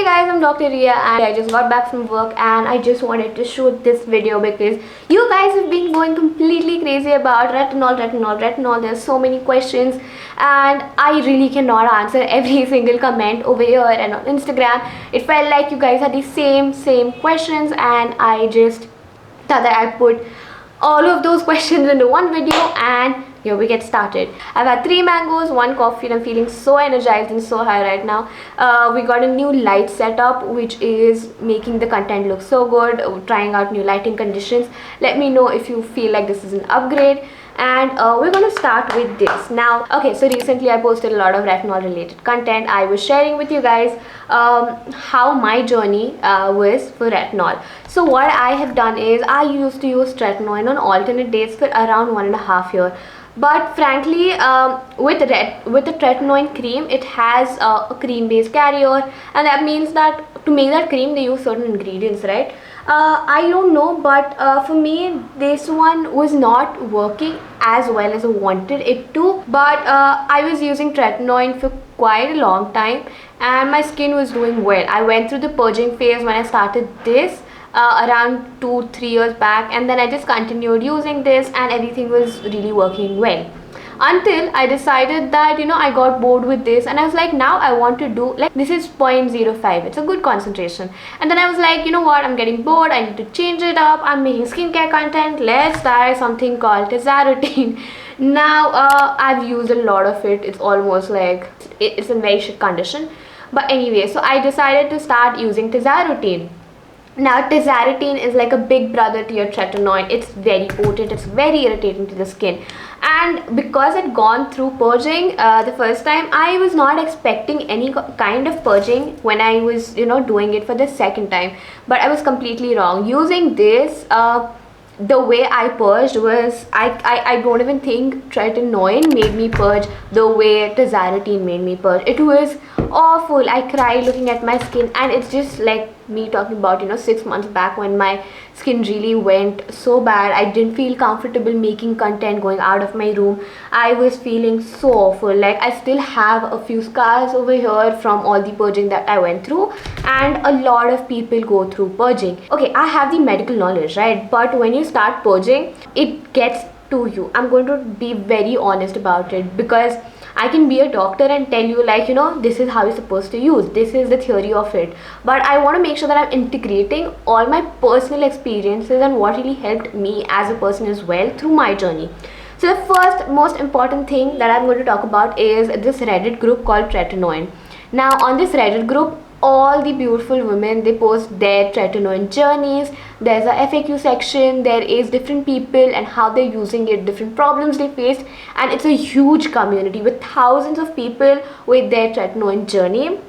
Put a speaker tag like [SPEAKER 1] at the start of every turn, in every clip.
[SPEAKER 1] guys, I'm Dr. Ria and I just got back from work and I just wanted to shoot this video because you guys have been going completely crazy about retinol. There's so many questions and I really cannot answer every single comment over here and on Instagram. It felt like you guys had the same questions and I just thought that I'd put all of those questions into one video and here we get started. I've had 3 mangoes, 1 coffee and I'm feeling so energized and so high right now. We got a new light setup which is making the content look so good. We're trying out new lighting conditions. Let me know if you feel like this is an upgrade. And we're going to start with this now. Okay, so recently I posted a lot of retinol related content. I was sharing with you guys how my journey was for retinol. So what I have done is I used to use Tretinoin on alternate days for around 1.5 years. But frankly, with the Tretinoin cream, it has a cream based carrier, and that means that to make that cream they use certain ingredients, right? I don't know, but for me this one was not working as well as I wanted it to. But I was using Tretinoin for quite a long time and my skin was doing well. I went through the purging phase when I started this around 2-3 years back, and then I just continued using this and everything was really working well. Until I decided that, I got bored with this and I was like, now I want to do, like, this is 0.05, it's a good concentration. And then I was like, you know what, I'm getting bored, I need to change it up, I'm making skincare content, let's try something called Tazarotene. Now I've used a lot of it, it's almost like it's in very shit condition. But anyway, so I decided to start using Tazarotene. Now Tazarotene is like a big brother to your Tretinoin. It's very potent, it's very irritating to the skin. And because I'd gone through purging the first time, I was not expecting any kind of purging when I was doing it for the second time. But I was completely wrong. Using this, the way I purged was, I don't even think Tretinoin made me purge the way Tazarotene made me purge. It was awful. I cried looking at my skin, and it's just like me talking about 6 months back when my skin really went so bad. I didn't feel comfortable making content, going out of my room. I was feeling so awful. Like, I still have a few scars over here from all the purging that I went through, and a lot of people go through purging. Okay, I have the medical knowledge, right? But when you start purging, it gets to you. I'm going to be very honest about it because I can be a doctor and tell you, like, this is how you're supposed to use, this is the theory of it, but I want to make sure that I'm integrating all my personal experiences and what really helped me as a person as well through my journey. So the first most important thing that I'm going to talk about is this Reddit group called Tretinoin. Now on this Reddit group, all the beautiful women, they post their Tretinoin journeys. There's a FAQ section, there is different people and how they're using it, different problems they faced, and it's a huge community with thousands of people with their Tretinoin journey.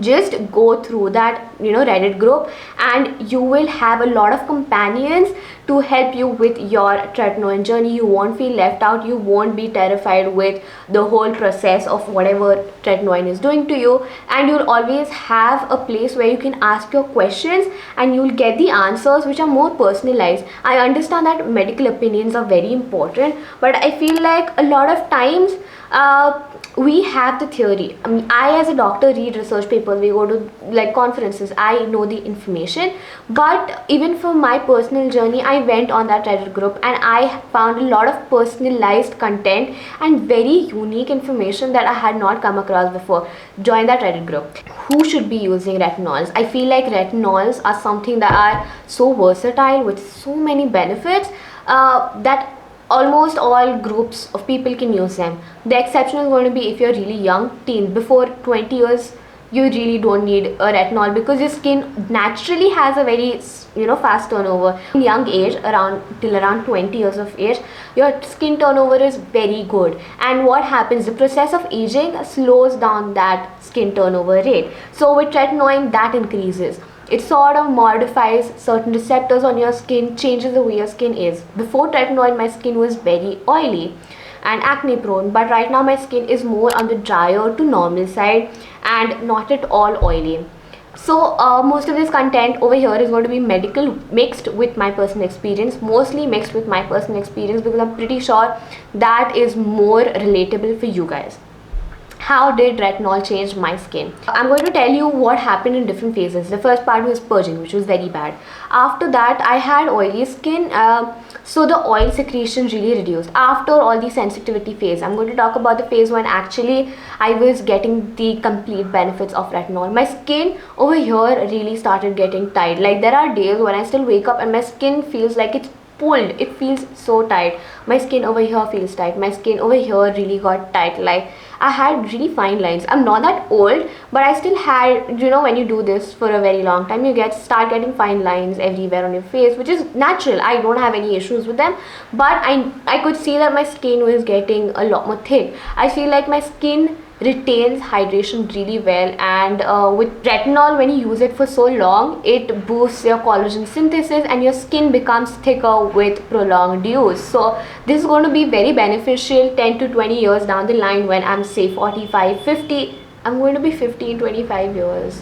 [SPEAKER 1] Just go through that Reddit group and you will have a lot of companions to help you with your Tretinoin journey. You won't feel left out, you won't be terrified with the whole process of whatever Tretinoin is doing to you, and you'll always have a place where you can ask your questions and you'll get the answers which are more personalized. I understand that medical opinions are very important, but I feel like a lot of times we have the theory. I mean, I as a doctor read research papers, we go to like conferences, I know the information, but even for my personal journey, I went on that Reddit group and I found a lot of personalized content and very unique information that I had not come across before. Join that Reddit group. Who should be using retinols? I feel like retinols are something that are so versatile with so many benefits that almost all groups of people can use them. The exception is going to be if you're really young, teen, before 20 years, you really don't need a retinol because your skin naturally has a very fast turnover. In young age, till around 20 years of age, your skin turnover is very good, and what happens, the process of aging slows down that skin turnover rate. So with Tretinoin, that increases. It sort of modifies certain receptors on your skin, changes the way your skin is. Before Tretinoin, my skin was very oily and acne prone, but right now my skin is more on the drier to normal side and not at all oily. So most of this content over here is going to be medical mixed with my personal experience, mostly mixed with my personal experience because I'm pretty sure that is more relatable for you guys. how did retinol change my skin? I'm going to tell you what happened in different phases. The first part was purging, which was very bad. After that, I had oily skin, so the oil secretion really reduced. After all the sensitivity phase, I'm going to talk about the phase when actually I was getting the complete benefits of retinol. My skin over here really started getting tight. Like, there are days when I still wake up and my skin feels like it's pulled. It feels so tight. My skin over here feels tight. My skin over here really got tight. Like, I had really fine lines. I'm not that old, but I still had, you know, when you do this for a very long time, you start getting fine lines everywhere on your face, which is natural. I don't have any issues with them, but I could see that my skin was getting a lot more thick. I feel like my skin retains hydration really well, and with retinol, when you use it for so long, it boosts your collagen synthesis and your skin becomes thicker with prolonged use. So this is going to be very beneficial 10 to 20 years down the line when I'm say 45, 50. I'm going to be 50 in 25 years.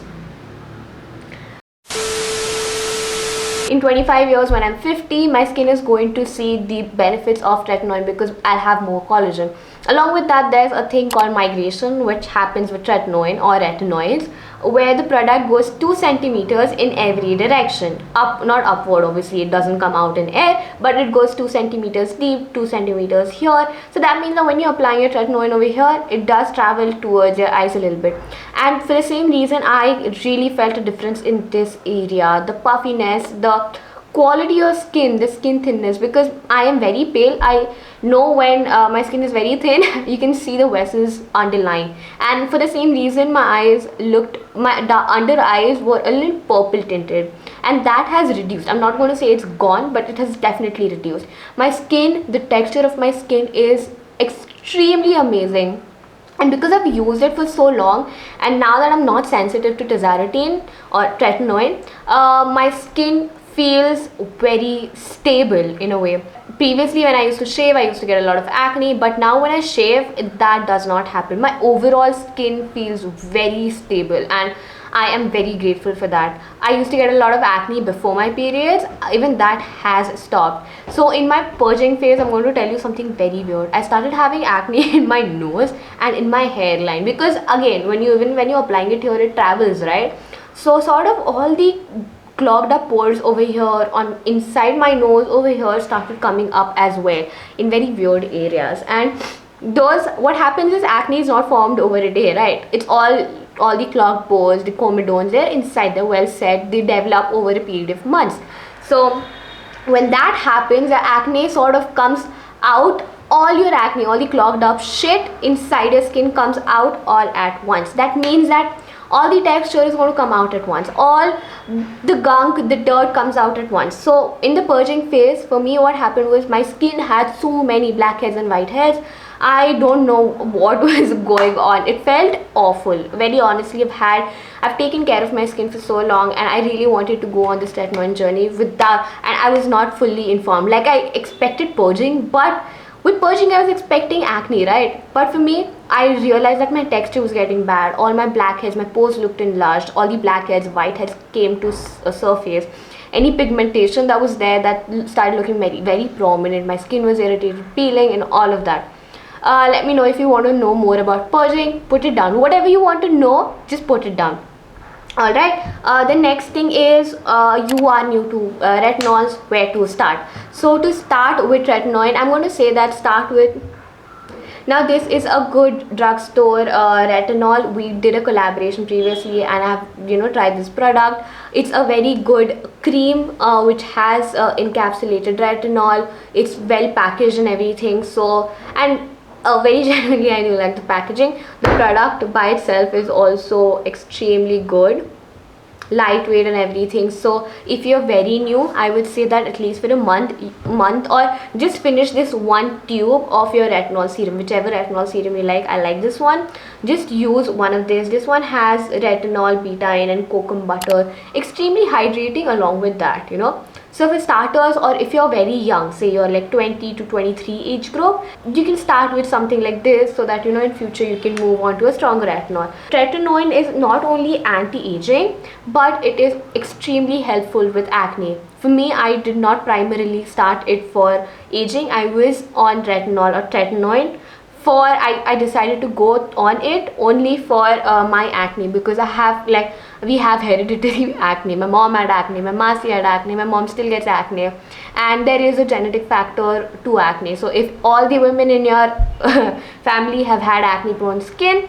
[SPEAKER 1] In 25 years, when I'm 50, my skin is going to see the benefits of retinoid because I'll have more collagen. Along with that, there's a thing called migration, which happens with tretinoin or retinoids, where the product goes 2 centimeters in every direction. Up, not upward, obviously, it doesn't come out in air, but it goes 2 centimeters deep, 2 centimeters here. So that means that when you're applying your tretinoin over here, it does travel towards your eyes a little bit. And for the same reason, I really felt a difference in this area. The puffiness, the quality of skin, the skin thinness, because I am very pale. I know when my skin is very thin, you can see the vessels underlying, and for the same reason my eyes looked, the under eyes were a little purple tinted, and that has reduced. I'm not going to say it's gone, but it has definitely reduced. My skin, the texture of my skin is extremely amazing. And because I've used it for so long, and now that I'm not sensitive to Tazarotene or Tretinoin, my skin feels very stable in a way. Previously, when I used to shave, I used to get a lot of acne, but now when I shave, that does not happen. My overall skin feels very stable, and I am very grateful for that. I used to get a lot of acne before my periods. Even that has stopped. So in my purging phase, I'm going to tell you something very weird. I started having acne in my nose and in my hairline, because again, when you're applying it here, it travels, right? So sort of all the clogged up pores over here on inside my nose over here started coming up as well in very weird areas. And those, what happens is, acne is not formed over a day, right? It's all the clogged pores, the comedones, they're inside, they're well set, they develop over a period of months. So when that happens, the acne sort of comes out. All your acne, all the clogged up shit inside your skin comes out all at once. That means that all the texture is going to come out at once. All the gunk, the dirt comes out at once. So in the purging phase, for me, what happened was my skin had so many blackheads and whiteheads. I don't know what was going on. It felt awful. Very honestly, I've taken care of my skin for so long, and I really wanted to go on this Tretinoin journey without, and I was not fully informed. Like, I expected purging, but with purging, I was expecting acne, right? But for me, I realized that my texture was getting bad. All my blackheads, my pores looked enlarged. All the blackheads, whiteheads came to a surface. Any pigmentation that was there, that started looking very, very prominent. My skin was irritated, peeling, and all of that. Let me know if you want to know more about purging. Put it down. Whatever you want to know, just put it down. Alright, the next thing is, you are new to retinols, where to start. So to start with retinoid, I'm going to say that start with, now this is a good drugstore retinol. We did a collaboration previously, and I've tried this product. It's a very good cream which has encapsulated retinol. It's well packaged and everything. So, and very genuinely, I do like the packaging. The product by itself is also extremely good, lightweight and everything. So if you're very new, I would say that at least for a month or just finish this one tube of your retinol serum, whichever retinol serum you like. I like this one. Just use one of this one has retinol, betaine, and cocoa butter, extremely hydrating along with that, So for starters, or if you're very young, say you're like 20 to 23 age group, you can start with something like this, so that in future you can move on to a stronger retinol. Tretinoin is not only anti-aging, but it is extremely helpful with acne. For me, I did not primarily start it for aging. I was on retinol or tretinoin I decided to go on it only for my acne, because I have, like, we have hereditary acne. My mom had acne, my masi had acne, my mom still gets acne, and there is a genetic factor to acne. So if all the women in your family have had acne prone skin,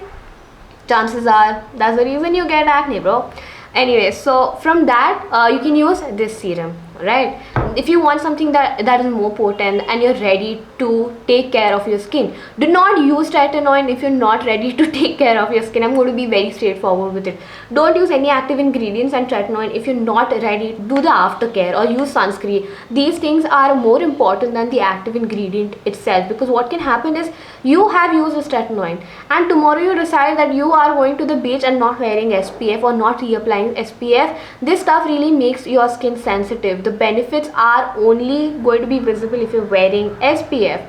[SPEAKER 1] chances are that's the reason you get acne, bro. Anyway, so from that you can use this serum, right? If you want something that is more potent and you're ready to take care of your skin, do not use tretinoin if you're not ready to take care of your skin. I'm going to be very straightforward with it. Don't use any active ingredients and tretinoin if you're not ready to do the aftercare, or use sunscreen. These things are more important than the active ingredient itself, because what can happen is you have used this tretinoin and tomorrow you decide that you are going to the beach and not wearing SPF or not reapplying SPF. This stuff really makes your skin sensitive. The benefits are only going to be visible if you're wearing SPF.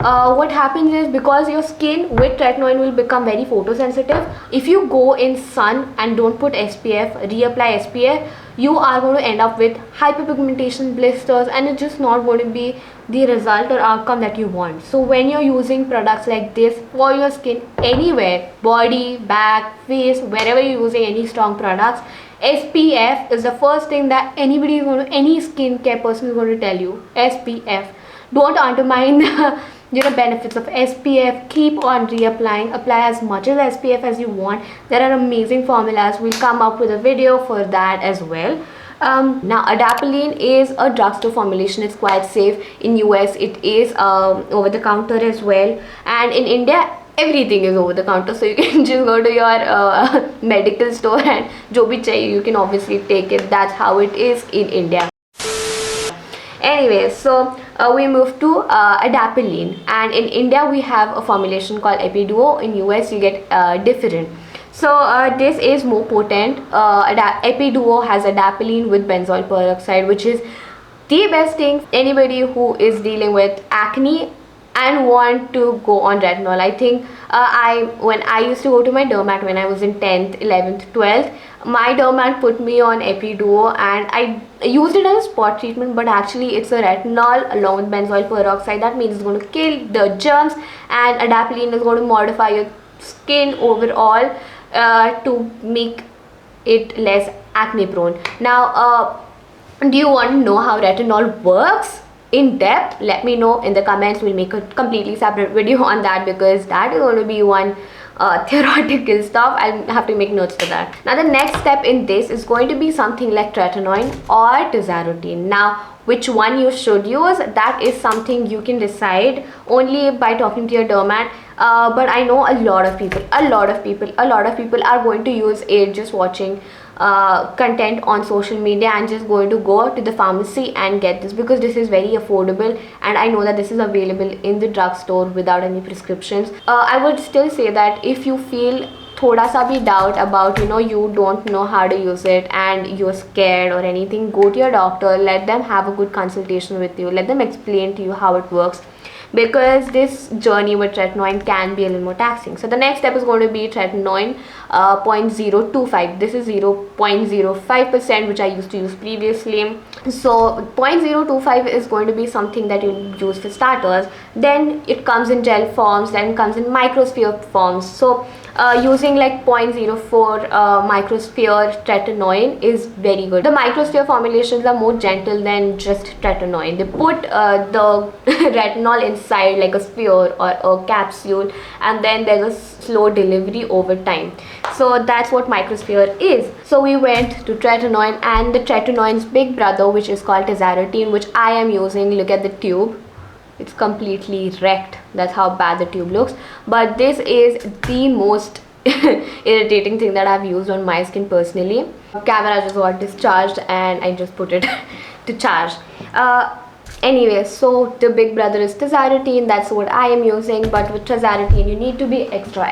[SPEAKER 1] What happens is, because your skin with tretinoin will become very photosensitive, if you go in sun and don't put SPF, reapply SPF, you are going to end up with hyperpigmentation, blisters, and it's just not going to be the result or outcome that you want. So when you're using products like this for your skin anywhere, body, back, face, wherever you're using any strong products, SPF is the first thing that any skincare person is going to tell you. SPF. Don't undermine the benefits of SPF. Keep on reapplying. Apply as much as SPF as you want. There are amazing formulas. We'll come up with a video for that as well. Now ADAPLENE is a drugstore formulation. It's quite safe. In US it is over the counter as well, and in India everything is over the counter, so you can just go to your medical store and jo bhi chahiye you can obviously take it. That's how it is in India. Anyway, so we move to ADAPLENE, and in India we have a formulation called Epiduo. In US you get different. So this is more potent. Epiduo has ADAPLENE with benzoyl peroxide, which is the best thing anybody who is dealing with acne and want to go on retinol. I think when I used to go to my dermat when I was in 10th, 11th, 12th, my dermat put me on Epiduo, and I used it as a spot treatment, but actually it's a retinol along with benzoyl peroxide. That means it's going to kill the germs, and ADAPLENE is going to modify your skin overall to make it less acne prone. Now do you want to know how retinol works in depth? Let me know in the comments. We'll make a completely separate video on that, because that is going to be one theoretical stuff. I'll have to make notes for that. Now the next step in this is going to be something like tretinoin or Tazarotene. Now which one you should use, that is something you can decide only by talking to your dermat. But I know a lot of people are going to use it just watching content on social media and just going to go to the pharmacy and get this, because this is very affordable, and I know that this is available in the drugstore without any prescriptions. I would still say that if you feel thoda sa bhi doubt about, you don't know how to use it and you're scared or anything, go to your doctor, let them have a good consultation with you, let them explain to you how it works, because this journey with tretinoin can be a little more taxing. So the next step is going to be tretinoin 0.025. This is 0.05%, which I used to use previously. So 0.025 is going to be something that you use for starters. Then it comes in gel forms, then comes in microsphere forms. So using like 0.04 microsphere tretinoin is very good. The microsphere formulations are more gentle than just tretinoin. They put the retinol inside like a sphere or a capsule, and then there's a slow delivery over time. So that's what microsphere is. So we went to tretinoin and the tretinoin's big brother, which is called Tazarotene, which I am using. Look at the tube. It's completely wrecked. That's how bad the tube looks. But this is the most irritating thing that I've used on my skin personally. Camera just got discharged and I just put it to charge. Anyway, so the big brother is Tazarotene. That's what I am using. But with Tazarotene, you need to be extra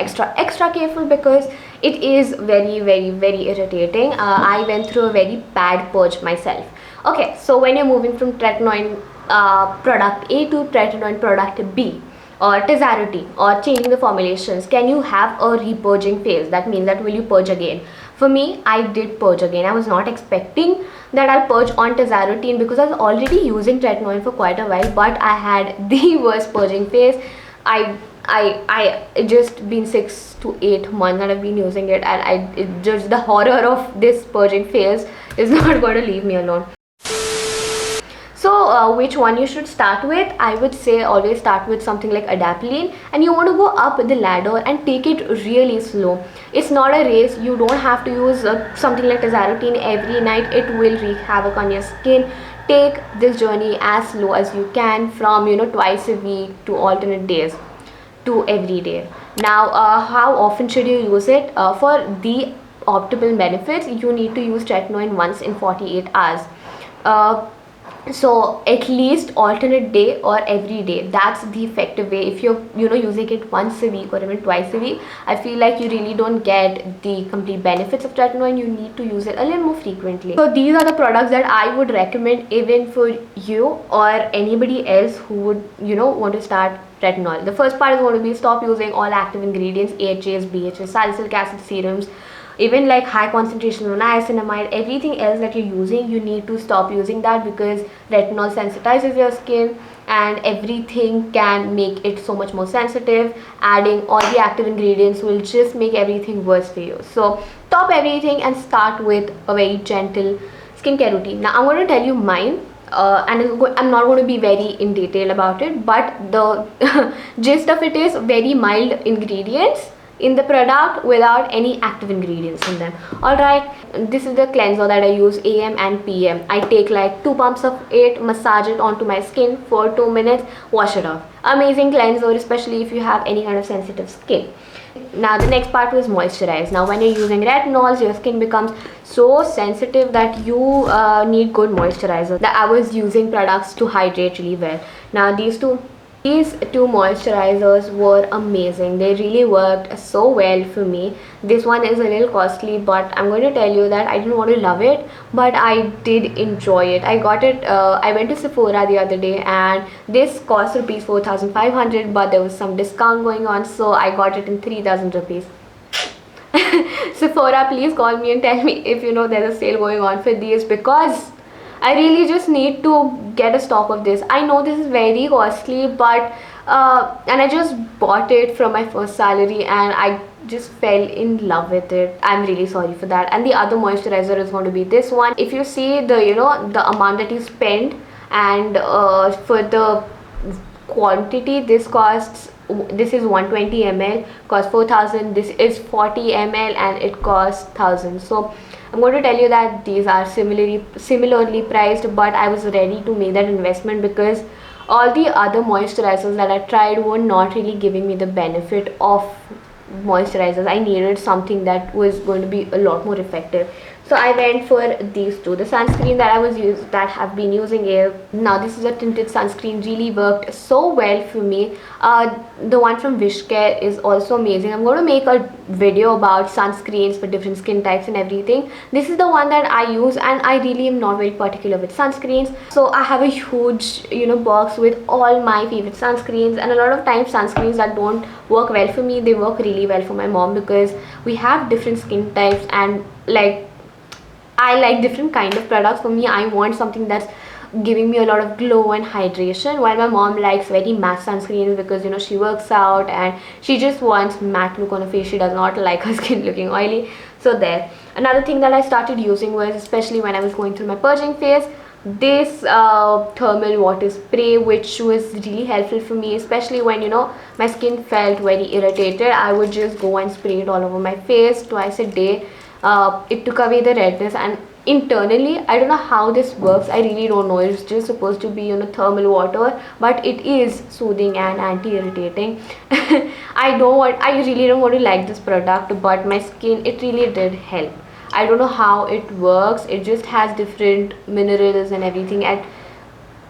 [SPEAKER 1] careful, because it is very irritating. I went through a very bad purge myself. Okay, so when you're moving from tretinoin product A to tretinoin product B or Tazarotene, or changing the formulations, can you have a repurging phase? That means that will you purge again? For me, I did purge again. I was not expecting that I'll purge on Tazarotene, because I was already using tretinoin for quite a while, but I had the worst purging phase. I it just been 6 to 8 months that I've been using it, and just the horror of this purging phase is not going to leave me alone. So which one you should start with? I would say always start with something like ADAPLENE, and you want to go up the ladder and take it really slow. It's not a race. You don't have to use something like Tazarotene every night. It will wreak havoc on your skin. Take this journey as slow as you can, from twice a week to alternate days to every day. Now how often should you use it? For the optimal benefits, you need to use tretinoin once in 48 hours. So at least alternate day or every day. That's the effective way. If you're using it once a week or even twice a week, I feel like you really don't get the complete benefits of tretinoin. You need to use it a little more frequently. So these are the products that I would recommend even for you or anybody else who would want to start retinol. The first part is going to be stop using all active ingredients, AHAs, BHAs, salicylic acid serums, even like high concentration of niacinamide. Everything else that you're using, you need to stop using that, because retinol sensitizes your skin and everything can make it so much more sensitive. Adding all the active ingredients will just make everything worse for you. So stop everything and start with a very gentle skincare routine. Now I'm going to tell you mine. And I'm not going to be very in detail about it, but the gist of it is very mild ingredients in the product without any active ingredients in them. Alright, this is the cleanser that I use AM and PM. I take like 2 pumps of it, massage it onto my skin for 2 minutes, wash it off. Amazing cleanser, especially if you have any kind of sensitive skin. Now the next part was moisturize. Now when you're using retinols, your skin becomes so sensitive that you need good moisturizer. That I was using products to hydrate really well. Now these two moisturizers were amazing. They really worked so well for me. This one is a little costly, but I'm going to tell you that I didn't want to love it, but I did enjoy it. I got it, I went to Sephora the other day, and this cost rupees 4,500, but there was some discount going on, so I got it in 3,000 rupees. Sephora, please call me and tell me if there's a sale going on for these, because I really just need to get a stock of this. I know this is very costly, but and I just bought it from my first salary and I just fell in love with it. I'm really sorry for that. And the other moisturizer is going to be this one. If you see the the amount that you spend, and for the quantity, this is 120 ml, costs 4,000. This is 40 ml and it costs 1,000. So I'm going to tell you that these are similarly priced, but I was ready to make that investment because all the other moisturizers that I tried were not really giving me the benefit of moisturizers. I needed something that was going to be a lot more effective. So I went for these two. The sunscreen that I have been using is, now this is a tinted sunscreen, really worked so well for me. The one from Wishcare is also amazing. I'm going to make a video about sunscreens for different skin types and everything. This is the one that I use, and I really am not very particular with sunscreens. So I have a huge box with all my favorite sunscreens, and a lot of times sunscreens that don't work well for me, they work really well for my mom, because we have different skin types, and I like different kind of products. For me, I want something that's giving me a lot of glow and hydration, while my mom likes very matte sunscreens because she works out and she just wants matte look on her face. She does not like her skin looking oily. So there. Another thing that I started using was, especially when I was going through my purging phase, this thermal water spray, which was really helpful for me, especially when my skin felt very irritated. I would just go and spray it all over my face twice a day. It took away the redness, and internally, I don't know how this works. I really don't know. It's just supposed to be thermal water, but it is soothing and anti-irritating. I really don't want to like this product, but my skin, it really did help. I don't know how it works. It just has different minerals and everything, and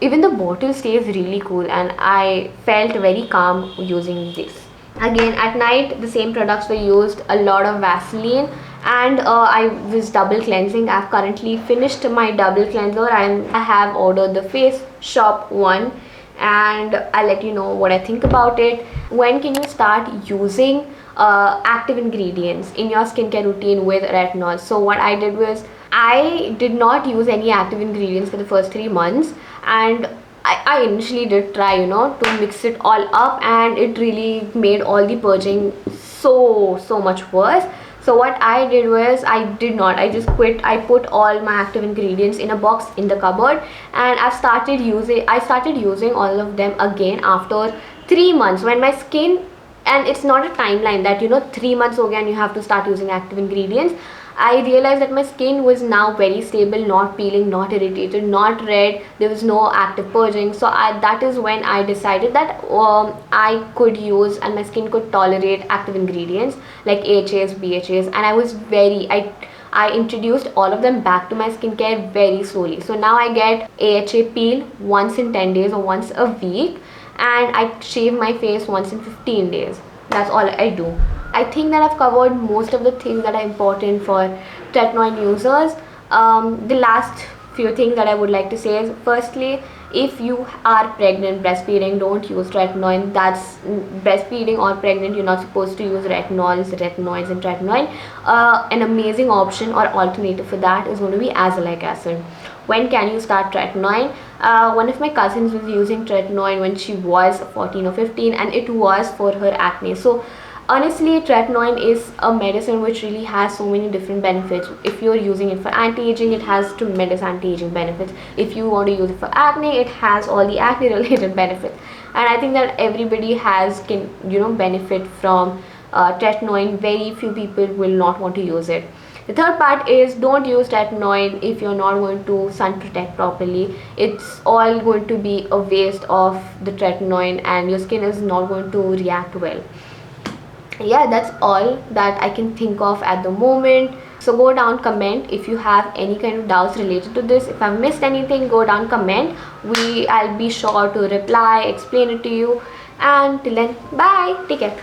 [SPEAKER 1] even the bottle stays really cool, and I felt very calm using this. Again, at night, the same products were used, a lot of Vaseline, and I was double cleansing. I've currently finished my double cleanser, and I have ordered the Face Shop one, and I'll let you know what I think about it. When can you start using active ingredients in your skincare routine with retinol? So what I did was, I did not use any active ingredients for the first 3 months, and I initially did try, you know, to mix it all up, and it really made all the purging so much worse. So what I did was, I just quit. I put all my active ingredients in a box in the cupboard, and I started using all of them again after 3 months, when my skin, and it's not a timeline that, you know, 3 months again you have to start using active ingredients. I realized that my skin was now very stable, not peeling, not irritated, not red. There was no active purging. So that is when I decided that I could use, and my skin could tolerate active ingredients like AHAs, BHAs, and I introduced all of them back to my skincare very slowly. So now I get AHA peel once in 10 days or once a week, and I shave my face once in 15 days. That's all I do. I think that I've covered most of the things that are important for Tretinoin users. The last few things that I would like to say is, firstly, if you are pregnant, breastfeeding, don't use Tretinoin. That's breastfeeding or pregnant, you're not supposed to use retinols, retinoids, and Tretinoin. An amazing option or alternative for that is going to be azelaic acid. When can you start Tretinoin? One of my cousins was using Tretinoin when she was 14 or 15, and it was for her acne. So honestly, Tretinoin is a medicine which really has so many different benefits. If you're using it for anti-aging, it has tremendous anti-aging benefits. If you want to use it for acne, it has all the acne related benefits. And I think that everybody can, you know, benefit from Tretinoin. Very few people will not want to use it. The third part is, don't use Tretinoin if you're not going to sun protect properly. It's all going to be a waste of the Tretinoin, and your skin is not going to react well. Yeah, that's all that I can think of at the moment. So go down, comment if you have any kind of doubts related to this. If I've missed anything, go down, comment. I'll be sure to reply, explain it to you. And till then, bye, take care.